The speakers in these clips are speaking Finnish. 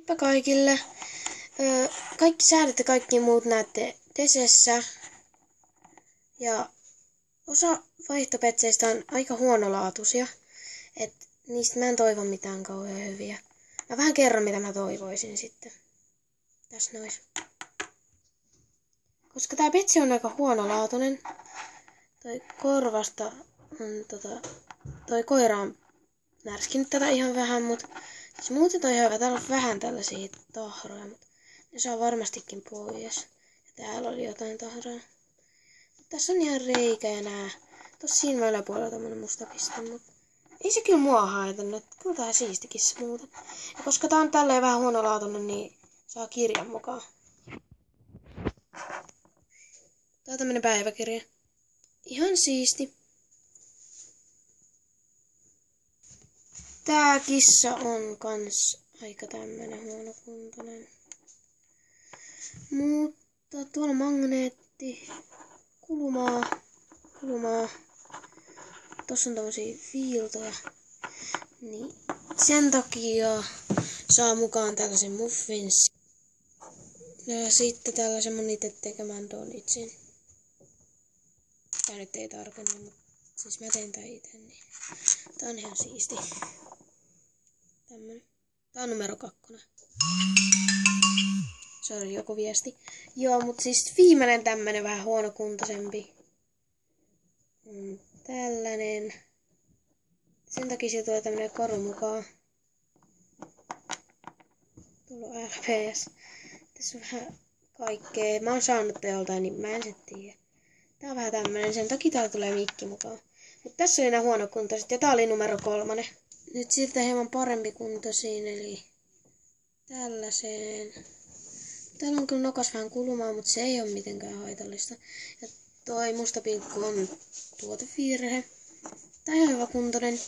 Heippa kaikille! Kaikki säädöt ja kaikki muut näette Tesessä. Ja osa vaihtopetseistä on aika huonolaatuisia. Et niistä mä en toivo mitään kauhean hyviä. Mä vähän kerron mitä mä toivoisin sitten. Tässä nois. Koska tää petsi on aika huonolaatuinen. Toi korvasta on toi koira on närskinyt tätä ihan vähän, mutta siis muuten toi hyvä. Täällä on vähän tällaisia tahroja, mutta ne saa varmastikin pois. Ja täällä oli jotain tahroja. Tässä on ihan reikä ja nää. Tossa siinä yläpuolella tämmönen musta piste, mutta ei se kyllä mua haitannut. Kyllä tää siistikin se muuten. Ja koska tää on tälleen vähän huonolaatuinen, niin saa kirjan mukaan. Tää on tämmönen päiväkirja. Ihan siisti. Tää kissa on kans aika tämmönen huonokuntoinen. Mutta tuolla magneetti. Kulumaa. Tossa on tommosia viiltoja. Niin sen takia saa mukaan tällaisen muffins. Ja sitten tällaisen mun itse tekemään donitsin. Tää nyt ei tarkennu, mutta siis mä teen tää ite, niin tää on ihan siisti. Tämmönen. Tää on numero 2. Sori, joku viesti. Joo, mut siis viimeinen tämmönen vähän huonokuntoisempi. Tällainen. Sen takia siitä tulee tämmönen koru mukaan. Tuolla on LPS. Tässä on vähän kaikkea. Mä oon saanut joltain, niin mä en se tiedä. Tää on vähän tämmönen, sen takia täällä tulee mikki mukaan. Mut tässä oli nää huonokuntoiset ja tää oli numero 3. Nyt siirrytään hieman parempi kuntoisiin, eli tällaiseen. Täällä on kyllä nokas vähän kulumaa, mutta se ei ole mitenkään haitallista. Ja toi musta pilkku on tuotevirhe. Tää on ihan hyvä kuntoinen.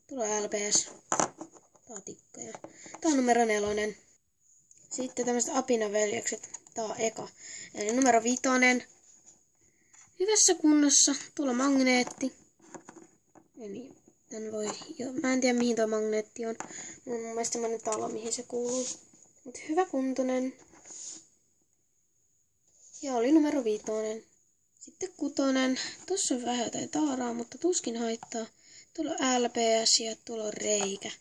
Tuolla on LPS. Tää on tikkoja. Tää on numero 4. Sitten tämmöiset apinaveljekset. Tää on eka. Eli numero 5. Hyvässä kunnossa. Tuolla on magneetti. Eli tän voi jo. Mä en tiedä mihin tuo magneetti on. Mun mielestä semmonen talo mihin se kuuluu. Mut hyvä kuntoinen. Ja oli numero 5. Sitten 6. Tossa on vähän jotain taaraa, mutta tuskin haittaa. Tuolla on LPS ja tuolla on reikä.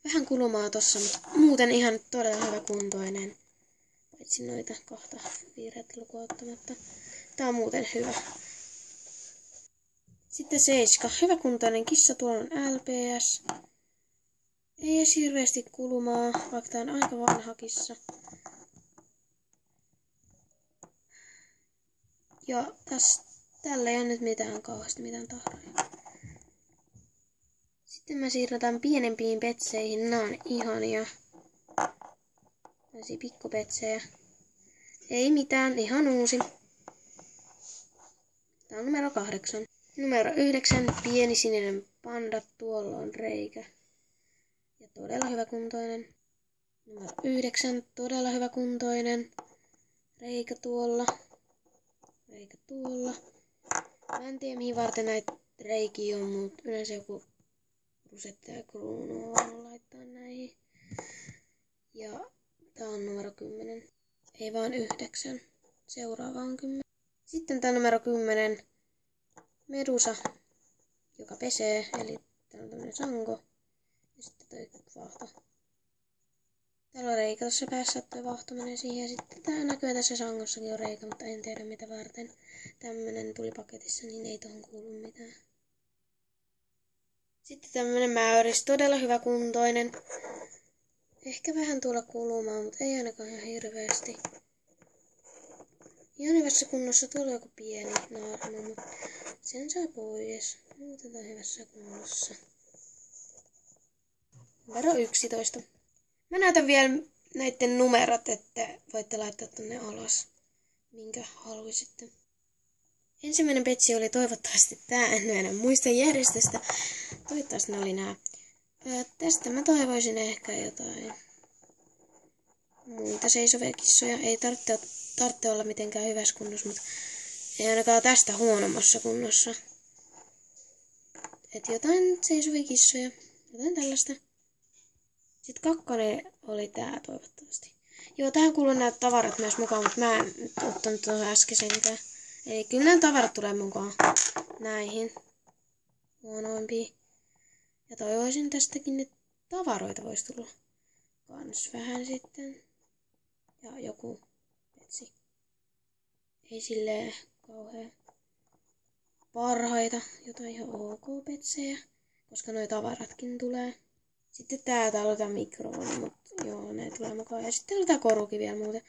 Vähän kulumaa tossa, mutta muuten ihan todella hyvä kuntoinen. Paitsi noita kahta vihreätä lukua ottamatta. Tää on muuten hyvä. Sitten 7. Hyvä kuntoinen kissa, tuolla on LPS. Ei edes hirveästi kulumaa, vaikka tää on aika vanha kissa. Ja tällä ei ole nyt mitään kauheasti mitään tahroja. Sitten mä siirrytään pienempiin petseihin. Nää on ihania. Tällaisia pikkupetsejä. Ei mitään, ihan uusi. Tää on numero 8. Numero 9. Pieni sininen panda. Tuolla on reikä. Ja todella hyväkuntoinen. Numero 9. Todella hyväkuntoinen. Reikä tuolla. Reikä tuolla. Mä en tiedä mihin varten näitä reikiä on, mutta yleensä joku rusetta ja kruunu on voinut laittaa näihin. Ja tää on numero 10. Ei vaan 9. Seuraava on 10. Sitten tää numero 10. Medusa, joka pesee. Eli täällä on tämmönen sanko. Ja sitten toi vahto. Täällä on reikä tuossa päässä, että toi vahto menee siihen. Ja sitten tää näkyy tässä sangossakin on reikä, mutta en tiedä mitä varten. Tämmönen tuli paketissa, niin ei tohon kuulu mitään. Sitten tämmönen mäyris, todella hyvä kuntoinen. Ehkä vähän tuolla kulumaan, mutta ei ainakaan ihan hirveästi. Ihan hyvässä kunnossa, tuolla on joku pieni naarmu, mutta sen saa pois. Muuten tää on hyvässä kunnossa. Numero 11. Mä näytän vielä näitten numerot, että voitte laittaa tonne alas, minkä haluaisitte. Ensimmäinen petsi oli toivottavasti tää, en enää muista järjestystä. Toivottavasti ne oli nää. Tästä mä toivoisin ehkä jotain muita seisovia kissoja. Ei tarvitse olla mitenkään hyvässä kunnossa, mutta ei ainakaan tästä huonommassa kunnossa. Et jotain seisovia kissoja, jotain tällaista. Sitten 2 oli tää toivottavasti. Joo, tähän kuuluu nämä tavarat myös mukaan, mutta mä en nyt ottanut tuohon äskeisenkään. Eli kyllä nämä tavarat tulee mukaan näihin huonoimpiin. Ja toivoisin tästäkin, että tavaroita voisi tulla kans vähän sitten. Ja joku petsi. Ei silleen kauhean parhaita, jotain ihan ok petsejä, koska noi tavaratkin tulee. Sitten täällä on tää mikrofoni, mutta joo, ne tulee mukaan. Ja sitten on tää korukin vielä muuten.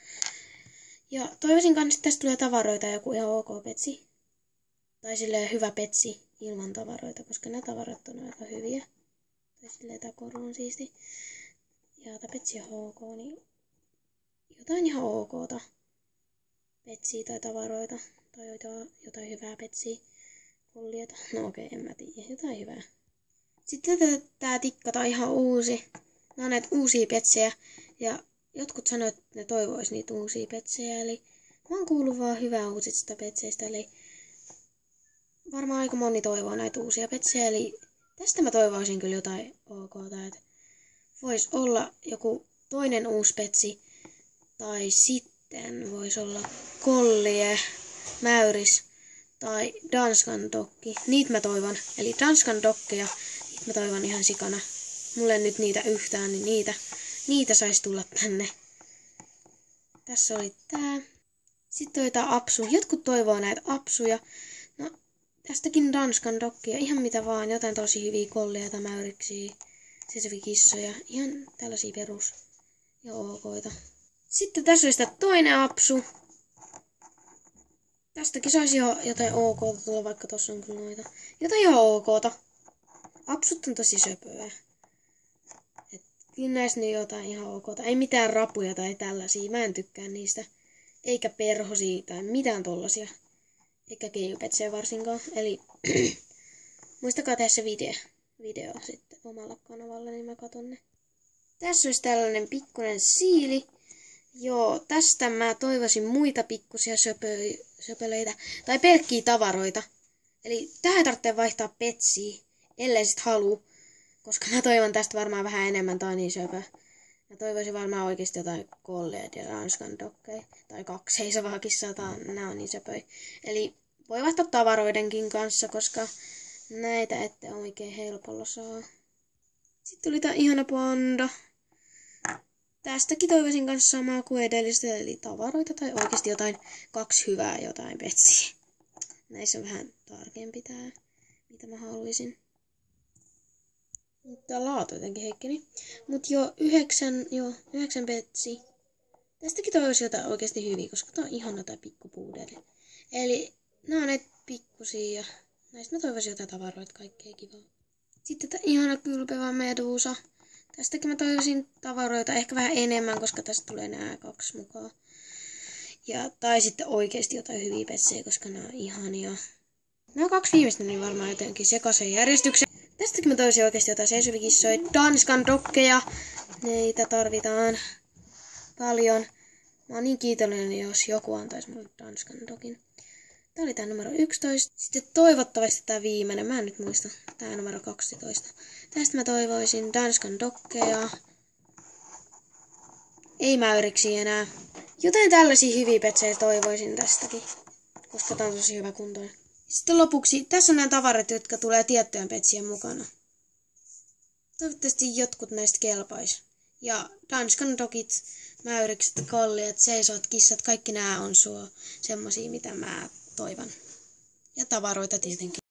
Ja toivoisin kanssa, että tästä tulee tavaroita joku ihan ok petsi. Tai silleen hyvä petsi ilman tavaroita, koska nämä tavarat on aika hyviä. Tai silleen tää koru on siisti. Ja tää petsi on ok, niin jotain ihan okta. Petsiä tai tavaroita. Tai jotain hyvää petsiä. Kolliota. No okei, en mä tiedä. Jotain hyvää. Sitten tää tikka, tää on ihan uusi. Nää on näitä uusia petsejä. Ja jotkut sanoivat, että ne toivois niitä uusia petsejä. Eli mä oon kuullut vaan hyvää uusista petseistä. Eli varmaan aika moni toivoo näitä uusia petsejä. Eli tästä mä toivoisin kyllä jotain okta. Että vois olla joku toinen uusi petsi. Tai sitten vois olla kollie, mäyris tai danskan dokki. Niitä mä toivon. Eli danskan dokkeja, niitä mä toivon ihan sikana. Mulle nyt niitä yhtään, niin niitä saisi tulla tänne. Tässä oli tää. Sitten oli tää apsu. Jotkut toivoo näitä apsuja. No, tästäkin danskan dokkia. Ihan mitä vaan. Jotain tosi hyviä kolleja, mäyriksiä, kissoja. Ihan tällaisia perus ja okoita. Sitten tässä oli sitä toinen apsu. Tästäkin saisi jo jotain okta tulla, vaikka tossa on kyllä noita. Jotain ihan okta. Apsut on tosi söpöä. Et kyllä näissä nyt jotain ihan okta. Ei mitään rapuja tai tällaisia. Mä en tykkää niistä. Eikä perhosia tai mitään tollasia. Eikä keijupetsejä varsinkaan. Eli muistakaa tehdä se video sitten omalla kanavalla, niin mä katon ne. Tässä olisi tällainen pikkuinen siili. Joo, tästä mä toivoisin muita pikkusia söpöleitä. Tai pelkkiä tavaroita. Eli tähän ei tarvitse vaihtaa petsiä, ellei sit haluu. Koska mä toivon tästä varmaan vähän enemmän, tää on niin söpö. Mä toivoisin varmaan oikeesti jotain kolleet ja ranskan dokkeja. Tai 2 seisovaa kissaa, nää on niin söpöi. Eli voi vaihtaa tavaroidenkin kanssa, koska näitä ette oikein helpolla saa. Sitten tuli tää ihana panda. Tästäkin toivoisin kanssa samaa kuin edellistä, eli tavaroita tai oikeasti jotain 2 hyvää jotain petsiä. Näissä on vähän tarkempi tää, mitä mä haluaisin. Tää laatu jotenkin heikkeni. Mut jo 9 petsi. Tästäkin toivoisin jotain oikeasti hyviä, koska tää on ihana tää pikkupuudeli. Eli nää on näitä pikkusia ja näistä mä toivoisin jotain tavaroita, kaikkea kivaa. Sitten tää ihana kylpevä medusa. Tästäkin mä toivoisin tavaroita ehkä vähän enemmän, koska tästä tulee nämä 2 mukaan. Tai sitten oikeasti jotain hyviä petsejä, koska nämä on ihania. Nämä 2 viimeistä niin varmaan jotenkin sekaisen järjestyksen. Tästäkin mä toivoisin oikeasti jotain seisovikissoja, danskan dokkeja. Neitä tarvitaan paljon. Mä oon niin kiitollinen, jos joku antaisi mulle danskan dokin. Tää oli tää numero 11. Sitten toivottavasti tää viimeinen, mä en nyt muista, tää numero 12. Tästä mä toivoisin danskan dokkeja. Ei mäyriksi enää. Joten tällaisia hyviä petsejä toivoisin tästäkin, koska tää on tosi hyvä kuntoinen. Sitten lopuksi, tässä on nämä tavarat, jotka tulee tiettyjen petsien mukana. Toivottavasti jotkut näistä kelpais. Ja danskan dokit, mäyrikset, kolliat, seisovat, kissat, kaikki nämä on semmosia, mitä mä toivon. Ja tavaroita tietenkin.